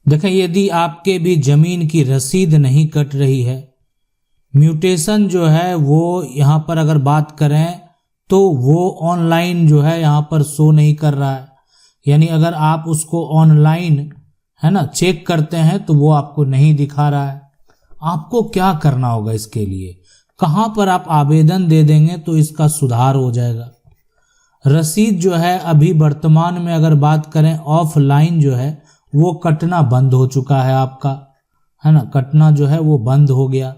देखें, यदि आपके भी जमीन की रसीद नहीं कट रही है, म्यूटेशन जो है वो यहाँ पर अगर बात करें तो वो ऑनलाइन जो है यहाँ पर शो नहीं कर रहा है, यानी अगर आप उसको ऑनलाइन है ना चेक करते हैं तो वो आपको नहीं दिखा रहा है। आपको क्या करना होगा इसके लिए, कहाँ पर आप आवेदन दे देंगे तो इसका सुधार हो जाएगा। रसीद जो है अभी वर्तमान में अगर बात करें ऑफलाइन जो है वो कटना बंद हो चुका है आपका, है ना, कटना जो है वो बंद हो गया।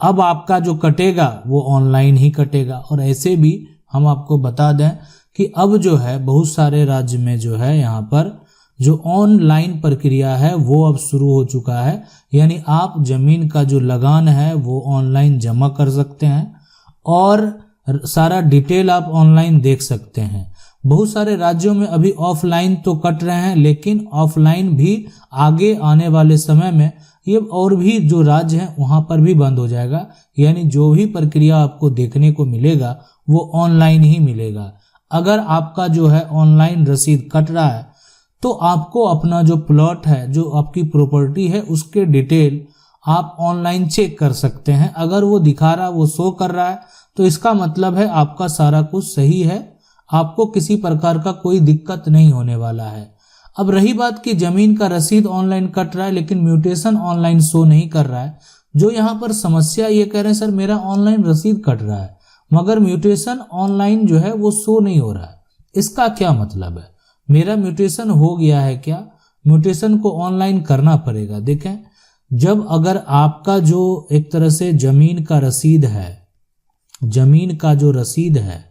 अब आपका जो कटेगा वो ऑनलाइन ही कटेगा। और ऐसे भी हम आपको बता दें कि अब जो है बहुत सारे राज्य में जो है यहाँ पर जो ऑनलाइन प्रक्रिया है वो अब शुरू हो चुका है, यानी आप जमीन का जो लगान है वो ऑनलाइन जमा कर सकते हैं और सारा डिटेल आप ऑनलाइन देख सकते हैं। बहुत सारे राज्यों में अभी ऑफलाइन तो कट रहे हैं, लेकिन ऑफलाइन भी आगे आने वाले समय में ये और भी जो राज्य हैं वहां पर भी बंद हो जाएगा, यानी जो भी प्रक्रिया आपको देखने को मिलेगा वो ऑनलाइन ही मिलेगा। अगर आपका जो है ऑनलाइन रसीद कट रहा है तो आपको अपना जो प्लॉट है, जो आपकी प्रॉपर्टी है, उसके डिटेल आप ऑनलाइन चेक कर सकते हैं। अगर वो दिखा रहा, वो शो कर रहा है तो इसका मतलब है आपका सारा कुछ सही है, आपको किसी प्रकार का कोई दिक्कत नहीं होने वाला है। अब रही बात कि जमीन का रसीद ऑनलाइन कट रहा है लेकिन म्यूटेशन ऑनलाइन शो नहीं कर रहा है, जो यहाँ पर समस्या ये कह रहे हैं सर मेरा ऑनलाइन रसीद कट रहा है मगर म्यूटेशन ऑनलाइन जो है वो शो नहीं हो रहा है, इसका क्या मतलब है? मेरा म्यूटेशन हो गया है क्या? म्यूटेशन को ऑनलाइन करना पड़ेगा। देखें, जब अगर आपका जो एक तरह से जमीन का रसीद है, जमीन का जो रसीद है,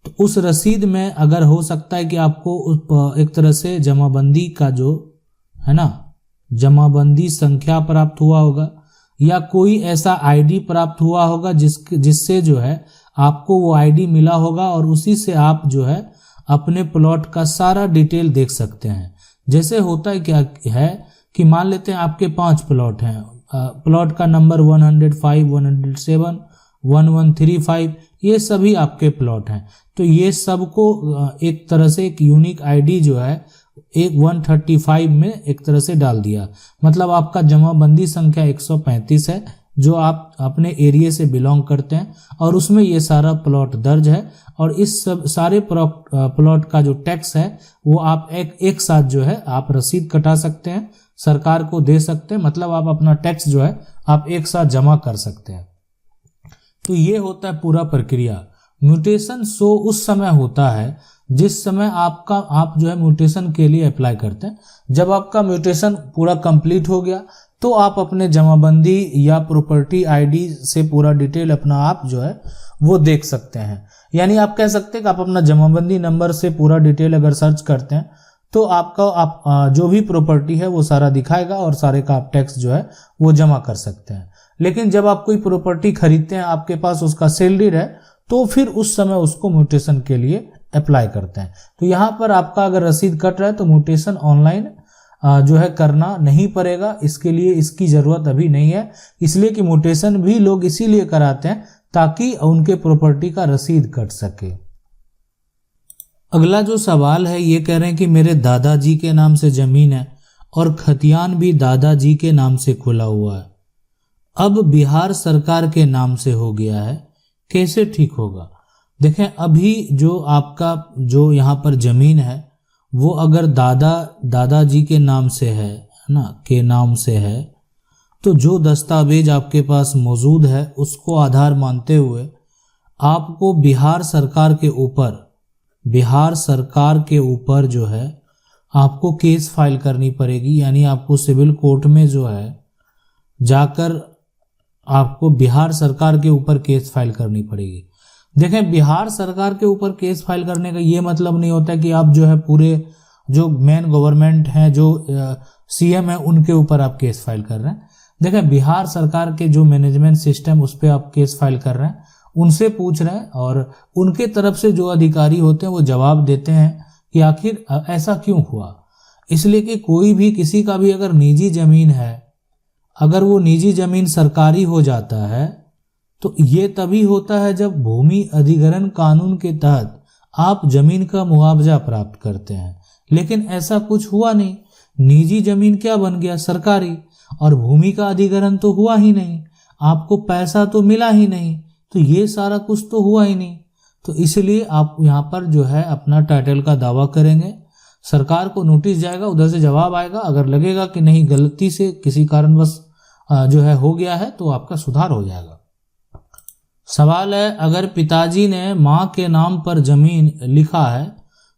तो उस रसीद में अगर हो सकता है कि आपको एक तरह से जमाबंदी का जो है ना, जमाबंदी संख्या प्राप्त हुआ होगा या कोई ऐसा आईडी प्राप्त हुआ होगा जिससे जो है आपको वो आईडी मिला होगा और उसी से आप जो है अपने प्लॉट का सारा डिटेल देख सकते हैं। जैसे होता है क्या है कि मान लेते हैं आपके 5 प्लॉट हैं, प्लॉट का नंबर 105, 107, 1135 ये सभी आपके प्लॉट हैं, तो ये सबको एक तरह से एक यूनिक आईडी जो है एक 135 में एक तरह से डाल दिया, मतलब आपका जमाबंदी संख्या 135 है जो आप अपने एरिया से बिलोंग करते हैं और उसमें ये सारा प्लॉट दर्ज है और इस सब सारे प्लॉट का जो टैक्स है वो आप एक साथ जो है आप रसीद कटा सकते हैं, सरकार को दे सकते हैं, मतलब आप अपना टैक्स जो है आप एक साथ जमा कर सकते हैं। तो ये होता है पूरा प्रक्रिया। म्यूटेशन शो उस समय होता है जिस समय आप जो है म्यूटेशन के लिए अप्लाई करते हैं। जब आपका म्यूटेशन पूरा कंप्लीट हो गया तो आप अपने जमाबंदी या प्रॉपर्टी आईडी से पूरा डिटेल अपना आप जो है वो देख सकते हैं। यानी आप कह सकते हैं कि आप अपना जमाबंदी नंबर से पूरा डिटेल अगर सर्च करते हैं तो आपका जो भी प्रॉपर्टी है वो सारा दिखाएगा और सारे का आप टैक्स जो है वो जमा कर सकते हैं। लेकिन जब आप कोई प्रॉपर्टी खरीदते हैं, आपके पास उसका सेल डीड है, तो फिर उस समय उसको म्यूटेशन के लिए अप्लाई करते हैं। तो यहाँ पर आपका अगर रसीद कट रहा है तो म्यूटेशन ऑनलाइन जो है करना नहीं पड़ेगा, इसके लिए इसकी ज़रूरत अभी नहीं है, इसलिए कि म्यूटेशन भी लोग इसीलिए कराते हैं ताकि उनके प्रॉपर्टी का रसीद कट सके। अगला जो सवाल है ये कह रहे हैं कि मेरे दादाजी के नाम से ज़मीन है और खतियान भी दादाजी के नाम से खुला हुआ है, अब बिहार सरकार के नाम से हो गया है, कैसे ठीक होगा? देखें, अभी जो आपका जो यहाँ पर ज़मीन है वो अगर दादाजी के नाम से है ना, के नाम से है, तो जो दस्तावेज आपके पास मौजूद है उसको आधार मानते हुए आपको बिहार सरकार के ऊपर जो है आपको केस फाइल करनी पड़ेगी। यानी आपको सिविल कोर्ट में जो है जाकर आपको बिहार सरकार के ऊपर केस फाइल करनी पड़ेगी। देखें, बिहार सरकार के ऊपर केस फाइल करने का ये मतलब नहीं होता कि आप जो है पूरे जो मेन गवर्नमेंट हैं, जो सीएम है, उनके ऊपर आप केस फाइल कर रहे हैं। देखें, बिहार सरकार के जो मैनेजमेंट सिस्टम उस पर आप केस फाइल कर रहे हैं, उनसे पूछ रहे हैं और उनके तरफ से जो अधिकारी होते हैं वो जवाब देते हैं कि आखिर ऐसा क्यों हुआ। इसलिए कि कोई भी किसी का भी अगर निजी जमीन है, अगर वो निजी जमीन सरकारी हो जाता है तो ये तभी होता है जब भूमि अधिग्रहण कानून के तहत आप जमीन का मुआवजा प्राप्त करते हैं, लेकिन ऐसा कुछ हुआ नहीं। निजी जमीन क्या बन गया, सरकारी। और भूमि का अधिग्रहण तो हुआ ही नहीं, आपको पैसा तो मिला ही नहीं, तो ये सारा कुछ तो हुआ ही नहीं। तो इसलिए आप यहाँ पर जो है अपना टाइटल का दावा करेंगे, सरकार को नोटिस जाएगा, उधर से जवाब आएगा। अगर लगेगा कि नहीं गलती से किसी कारणवश जो है हो गया है तो आपका सुधार हो जाएगा। सवाल है, अगर पिताजी ने माँ के नाम पर जमीन लिखा है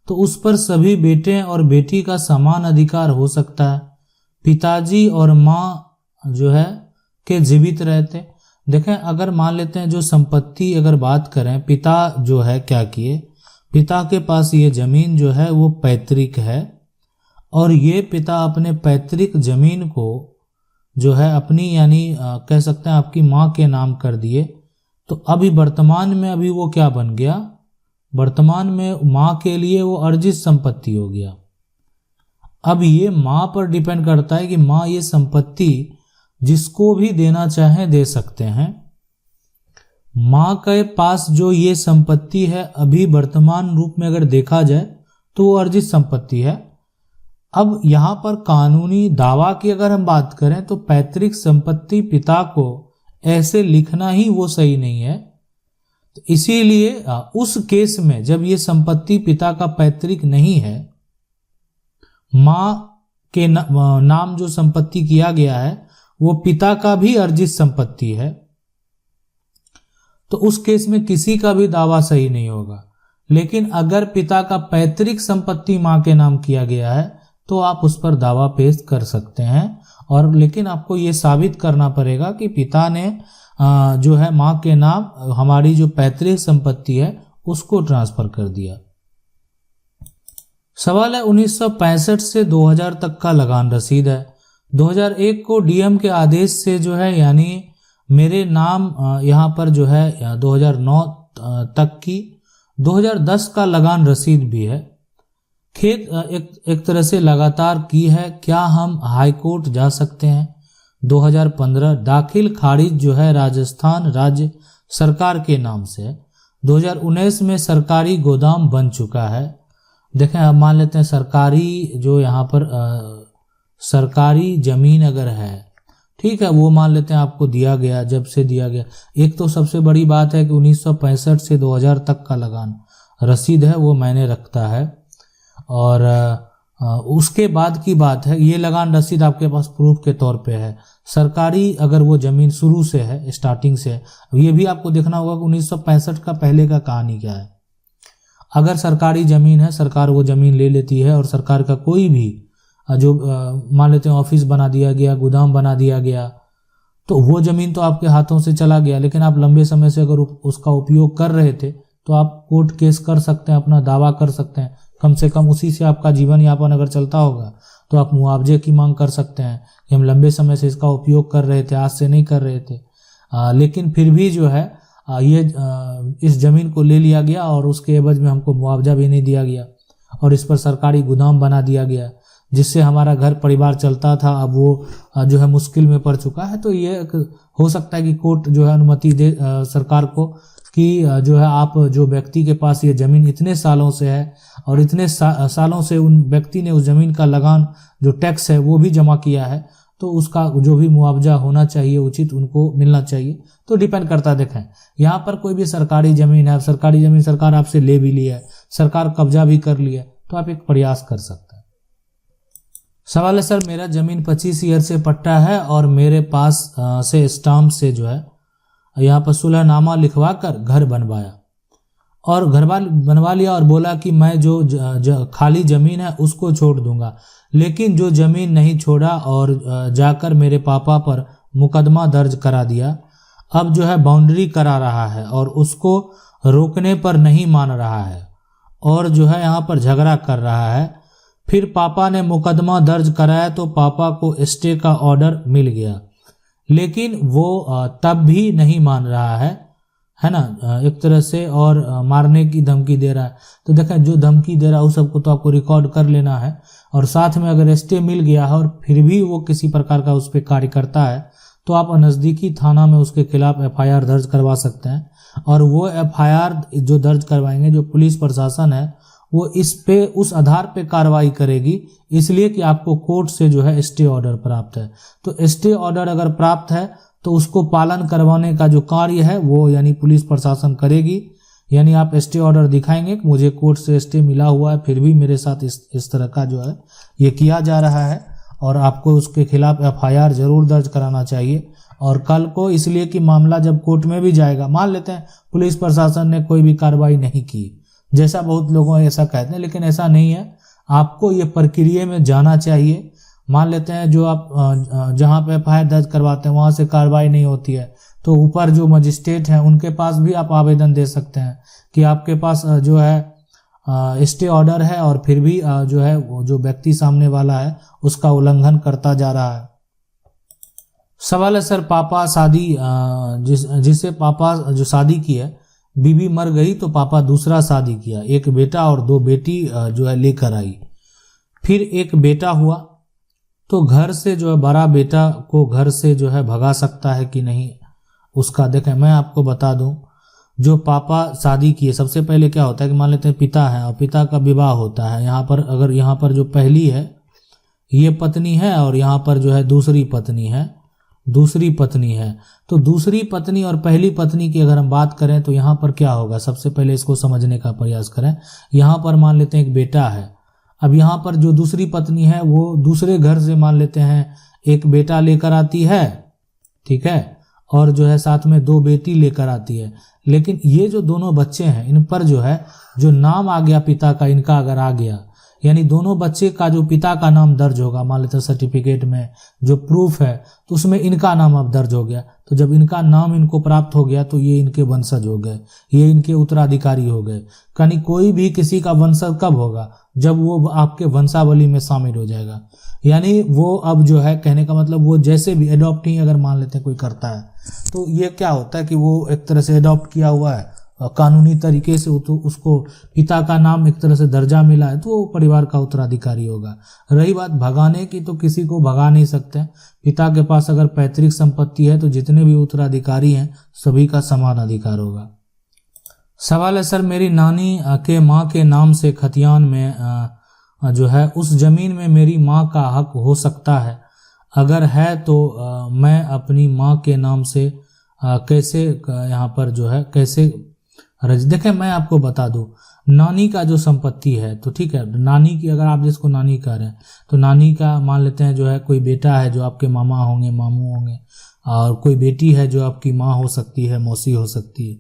तो उस पर सभी बेटे और बेटी का समान अधिकार हो सकता है, पिताजी और माँ जो है के जीवित रहते। देखें, अगर मान लेते हैं जो संपत्ति अगर बात करें, पिता जो है क्या किए, पिता के पास ये जमीन जो है वो पैतृक है और ये पिता अपने पैतृक जमीन को जो है अपनी यानी कह सकते हैं आपकी माँ के नाम कर दिए। तो अभी वर्तमान में अभी वो क्या बन गया, वर्तमान में माँ के लिए वो अर्जित संपत्ति हो गया। अब ये माँ पर डिपेंड करता है कि माँ ये संपत्ति जिसको भी देना चाहें दे सकते हैं। माँ के पास जो ये संपत्ति है अभी वर्तमान रूप में अगर देखा जाए तो वो अर्जित संपत्ति है। अब यहाँ पर कानूनी दावा की अगर हम बात करें तो पैतृक संपत्ति पिता को ऐसे लिखना ही वो सही नहीं है। तो इसीलिए उस केस में जब ये संपत्ति पिता का पैतृक नहीं है, माँ के नाम जो संपत्ति किया गया है वो पिता का भी अर्जित संपत्ति है, तो उस केस में किसी का भी दावा सही नहीं होगा। लेकिन अगर पिता का पैतृक संपत्ति माँ के नाम किया गया है तो आप उस पर दावा पेश कर सकते हैं। और लेकिन आपको ये साबित करना पड़ेगा कि पिता ने जो है माँ के नाम हमारी जो पैतृक संपत्ति है उसको ट्रांसफर कर दिया। सवाल है, 1965 से 2000 तक का लगान रसीद है। 2001 को डीएम के आदेश से जो है यानी मेरे नाम यहाँ पर जो है 2009 तक की 2010 का लगान रसीद भी है। खेत एक तरह से लगातार की है, क्या हम हाई कोर्ट जा सकते हैं? 2015 दाखिल खारिज जो है राजस्थान राज्य सरकार के नाम से। 2019 में सरकारी गोदाम बन चुका है। देखें, अब मान लेते हैं सरकारी जो यहाँ पर सरकारी जमीन अगर है, ठीक है, वो मान लेते हैं आपको दिया गया, जब से दिया गया। एक तो सबसे बड़ी बात है कि 1965 से 2000 तक का लगान रसीद है वो मैंने रखता है। और उसके बाद की बात है, ये लगान रसीद आपके पास प्रूफ के तौर पे है। सरकारी अगर वो ज़मीन शुरू से है, स्टार्टिंग से है, ये भी आपको देखना होगा कि 1965 का पहले का कहानी क्या है। अगर सरकारी ज़मीन है, सरकार वो ज़मीन ले लेती है और सरकार का कोई भी जो मान लेते हैं ऑफिस बना दिया गया, गोदाम बना दिया गया, तो वो ज़मीन तो आपके हाथों से चला गया। लेकिन आप लंबे समय से अगर उसका उपयोग कर रहे थे तो आप कोर्ट केस कर सकते हैं, अपना दावा कर सकते हैं। कम से कम उसी से आपका जीवन यापन अगर चलता होगा तो आप मुआवजे की मांग कर सकते हैं कि हम लंबे समय से इसका उपयोग कर रहे थे, आज से नहीं कर रहे थे। लेकिन फिर भी जो है ये इस ज़मीन को ले लिया गया और उसके एवज में हमको मुआवजा भी नहीं दिया गया और इस पर सरकारी गोदाम बना दिया गया, जिससे हमारा घर परिवार चलता था, अब वो जो है मुश्किल में पड़ चुका है। तो ये हो सकता है कि कोर्ट जो है अनुमति दे सरकार को कि जो है आप जो व्यक्ति के पास ये ज़मीन इतने सालों से है और इतने सालों से उन व्यक्ति ने उस ज़मीन का लगान जो टैक्स है वो भी जमा किया है, तो उसका जो भी मुआवजा होना चाहिए उचित उनको मिलना चाहिए। तो डिपेंड करता, देखें यहाँ पर कोई भी सरकारी ज़मीन है, सरकारी ज़मीन सरकार आपसे ले भी ली है, सरकार कब्जा भी कर लिया, तो आप एक प्रयास कर सकते हैं। सवाल है, सर मेरा ज़मीन 25 ईयर से पट्टा है और मेरे पास से स्टाम्प से जो है यहाँ पर सुलहनामा लिखवा कर घर बनवाया और घर बनवा लिया और बोला कि मैं जो खाली ज़मीन है उसको छोड़ दूंगा, लेकिन जो ज़मीन नहीं छोड़ा और जाकर मेरे पापा पर मुकदमा दर्ज करा दिया। अब जो है बाउंड्री करा रहा है और उसको रोकने पर नहीं मान रहा है और जो है यहाँ पर झगड़ा कर रहा है। फिर पापा ने मुकदमा दर्ज कराया तो पापा को स्टे का ऑर्डर मिल गया, लेकिन वो तब भी नहीं मान रहा है ना, एक तरह से, और मारने की धमकी दे रहा है। तो देखें, जो धमकी दे रहा है उस सबको तो आपको रिकॉर्ड कर लेना है और साथ में अगर स्टे मिल गया है और फिर भी वो किसी प्रकार का उस पर कार्य करता है तो आप नज़दीकी थाना में उसके खिलाफ FIR दर्ज करवा सकते हैं। और वो FIR जो दर्ज करवाएंगे, जो पुलिस प्रशासन है वो इस पे उस आधार पे कार्रवाई करेगी, इसलिए कि आपको कोर्ट से जो है स्टे ऑर्डर प्राप्त है। तो स्टे ऑर्डर अगर प्राप्त है तो उसको पालन करवाने का जो कार्य है वो यानी पुलिस प्रशासन करेगी। यानी आप स्टे ऑर्डर दिखाएंगे कि मुझे कोर्ट से स्टे मिला हुआ है, फिर भी मेरे साथ इस तरह का जो है ये किया जा रहा है, और आपको उसके खिलाफ FIR जरूर दर्ज कराना चाहिए। और कल को, इसलिए कि मामला जब कोर्ट में भी जाएगा, मान लेते हैं पुलिस प्रशासन ने कोई भी कार्रवाई नहीं की, जैसा बहुत लोगों ऐसा कहते हैं, लेकिन ऐसा नहीं है। आपको ये प्रक्रिया में जाना चाहिए। मान लेते हैं जो आप जहाँ पे FIR दर्ज करवाते हैं वहाँ से कार्रवाई नहीं होती है, तो ऊपर जो मजिस्ट्रेट हैं उनके पास भी आप आवेदन दे सकते हैं कि आपके पास जो है स्टे ऑर्डर है और फिर भी जो है वो जो व्यक्ति सामने वाला है उसका उल्लंघन करता जा रहा है। सवाल है सर, पापा शादी जिससे पापा जो शादी की है, बीवी मर गई तो पापा दूसरा शादी किया, एक बेटा और 2 बेटी जो है लेकर आई, फिर एक बेटा हुआ, तो घर से जो है बड़ा बेटा को घर से जो है भगा सकता है कि नहीं उसका देखें। मैं आपको बता दूं, जो पापा शादी किए, सबसे पहले क्या होता है कि मान लेते हैं पिता है और पिता का विवाह होता है। यहाँ पर अगर यहाँ पर जो पहली है ये पत्नी है और यहाँ पर जो है दूसरी पत्नी है, तो दूसरी पत्नी और पहली पत्नी की अगर हम बात करें तो यहाँ पर क्या होगा, सबसे पहले इसको समझने का प्रयास करें। यहाँ पर मान लेते हैं एक बेटा है, अब यहाँ पर जो दूसरी पत्नी है वो दूसरे घर से मान लेते हैं एक बेटा लेकर आती है, ठीक है, और जो है साथ में 2 बेटी लेकर आती है। लेकिन ये जो दोनों बच्चे हैं इन पर जो है जो नाम आ गया पिता का, इनका अगर आ गया, यानी दोनों बच्चे का जो पिता का नाम दर्ज होगा, मान लेते हैं सर्टिफिकेट में जो प्रूफ है तो उसमें इनका नाम अब दर्ज हो गया, तो जब इनका नाम इनको प्राप्त हो गया तो ये इनके वंशज हो गए, ये इनके उत्तराधिकारी हो गए। यानी कोई भी किसी का वंशज कब होगा, जब वो आपके वंशावली में शामिल हो जाएगा। यानी वो अब जो है, कहने का मतलब वो जैसे भी एडॉप्ट ही अगर मान लेते हैं कोई करता है तो ये क्या होता है कि वो एक तरह से एडॉप्ट किया हुआ है, कानूनी तरीके से तो उसको पिता का नाम एक तरह से दर्जा मिला है, तो वो परिवार का उत्तराधिकारी होगा। रही बात भगाने की, तो किसी को भगा नहीं सकते। पिता के पास अगर पैतृक संपत्ति है तो जितने भी उत्तराधिकारी हैं सभी का समान अधिकार होगा। सवाल है सर, मेरी नानी के माँ के नाम से खतियान में जो है उस जमीन में मेरी माँ का हक हो सकता है, अगर है तो मैं अपनी माँ के नाम से कैसे यहाँ पर जो है कैसे देखें। मैं आपको बता दूं, नानी का जो संपत्ति है तो ठीक है, नानी की अगर आप जिसको नानी कह रहे हैं तो नानी का मान लेते हैं जो है कोई बेटा है जो आपके मामा होंगे, मामू होंगे, और कोई बेटी है जो आपकी माँ हो सकती है, मौसी हो सकती है।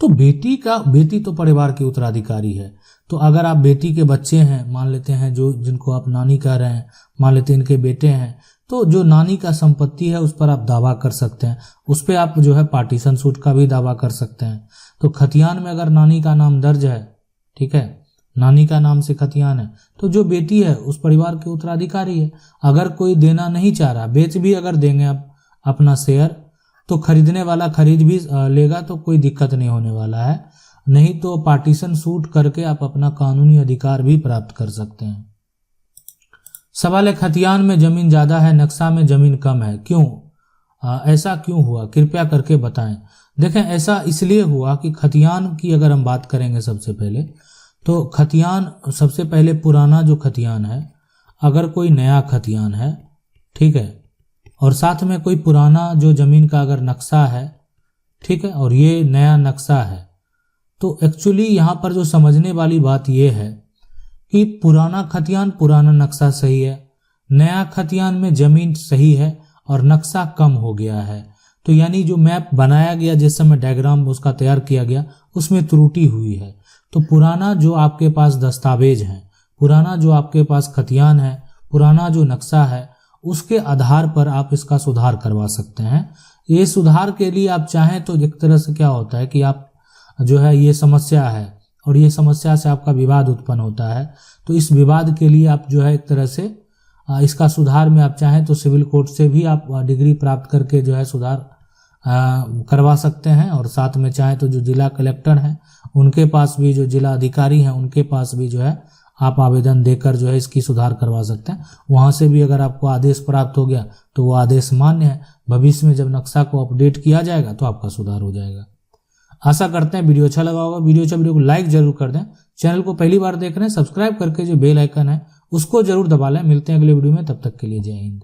तो बेटी तो परिवार की उत्तराधिकारी है। तो अगर आप बेटी के बच्चे हैं, मान लेते हैं जो जिनको आप नानी कह रहे हैं, मान लेते हैं इनके बेटे हैं, तो जो नानी का संपत्ति है उस पर आप दावा कर सकते हैं, उस पर आप जो है पार्टीशन सूट का भी दावा कर सकते हैं। तो खतियान में अगर नानी का नाम दर्ज है, ठीक है, नानी का नाम से खतियान है, तो जो बेटी है उस परिवार के उत्तराधिकारी है। अगर कोई देना नहीं चाह रहा, बेच भी अगर देंगे आप अपना शेयर, तो खरीदने वाला खरीद भी लेगा, तो कोई दिक्कत नहीं होने वाला है। नहीं तो पार्टीशन सूट करके आप अपना कानूनी अधिकार भी प्राप्त कर सकते हैं। सवाल है, खतियान में जमीन ज्यादा है, नक्शा में जमीन कम है, क्यों? ऐसा क्यों हुआ, कृपया करके बताएं। देखें, ऐसा इसलिए हुआ कि खतियान की अगर हम बात करेंगे सबसे पहले, तो खतियान सबसे पहले पुराना जो खतियान है, अगर कोई नया खतियान है, ठीक है, और साथ में कोई पुराना जो जमीन का अगर नक्शा है, ठीक है, और ये नया नक्शा है, तो एक्चुअली यहाँ पर जो समझने वाली बात ये है कि पुराना खतियान पुराना नक्शा सही है, नया खतियान में जमीन सही है और नक्शा कम हो गया है। तो यानी जो मैप बनाया गया, जिस समय डायग्राम उसका तैयार किया गया, उसमें त्रुटि हुई है। तो पुराना जो आपके पास दस्तावेज है, पुराना जो आपके पास खतियान है, पुराना जो नक्शा है, उसके आधार पर आप इसका सुधार करवा सकते हैं। ये सुधार के लिए आप चाहें तो एक तरह से क्या होता है कि आप जो है ये समस्या है और ये समस्या से आपका विवाद उत्पन्न होता है, तो इस विवाद के लिए आप जो है एक तरह से इसका सुधार में आप चाहें तो सिविल कोर्ट से भी आप डिग्री प्राप्त करके जो है सुधार करवा सकते हैं। और साथ में चाहें तो जो जिला कलेक्टर हैं उनके पास भी, जो जिला अधिकारी हैं उनके पास भी जो है आप आवेदन देकर जो है इसकी सुधार करवा सकते हैं। वहां से भी अगर आपको आदेश प्राप्त हो गया तो वो आदेश मान्य है। भविष्य में जब नक्शा को अपडेट किया जाएगा तो आपका सुधार हो जाएगा। आशा करते हैं वीडियो अच्छा लगा होगा। वीडियो को लाइक जरूर कर दें। चैनल को पहली बार देख रहे हैं, सब्सक्राइब करके जो बेल आइकन है उसको जरूर दबा लें। मिलते हैं अगले वीडियो में, तब तक के लिए जय हिंद।